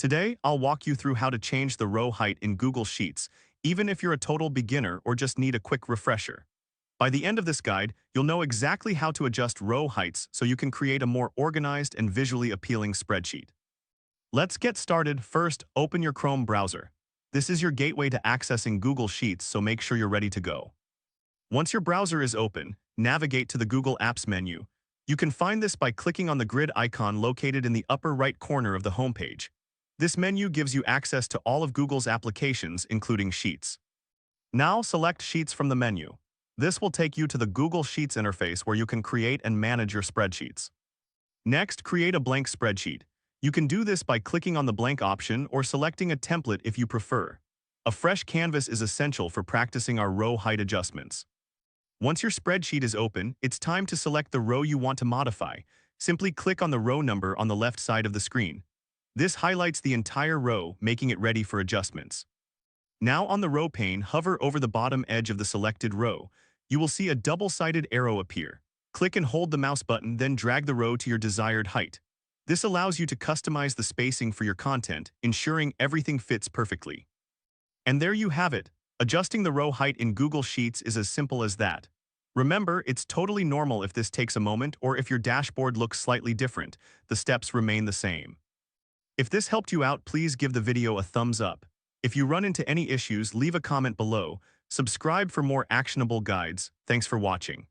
Today, I'll walk you through how to change the row height in Google Sheets, even if you're a total beginner or just need a quick refresher. By the end of this guide, you'll know exactly how to adjust row heights so you can create a more organized and visually appealing spreadsheet. Let's get started. First, open your Chrome browser. This is your gateway to accessing Google Sheets, so make sure you're ready to go. Once your browser is open, navigate to the Google Apps menu. You can find this by clicking on the grid icon located in the upper right corner of the homepage. This menu gives you access to all of Google's applications, including Sheets. Now select Sheets from the menu. This will take you to the Google Sheets interface where you can create and manage your spreadsheets. Next, create a blank spreadsheet. You can do this by clicking on the blank option or selecting a template if you prefer. A fresh canvas is essential for practicing our row height adjustments. Once your spreadsheet is open, it's time to select the row you want to modify. Simply click on the row number on the left side of the screen. This highlights the entire row, making it ready for adjustments. Now on the row pane, hover over the bottom edge of the selected row. You will see a double-sided arrow appear. Click and hold the mouse button, then drag the row to your desired height. This allows you to customize the spacing for your content, ensuring everything fits perfectly. And there you have it. Adjusting the row height in Google Sheets is as simple as that. Remember, it's totally normal if this takes a moment or if your dashboard looks slightly different. The steps remain the same. If this helped you out, please give the video a thumbs up. If you run into any issues, leave a comment below. Subscribe for more actionable guides. Thanks for watching.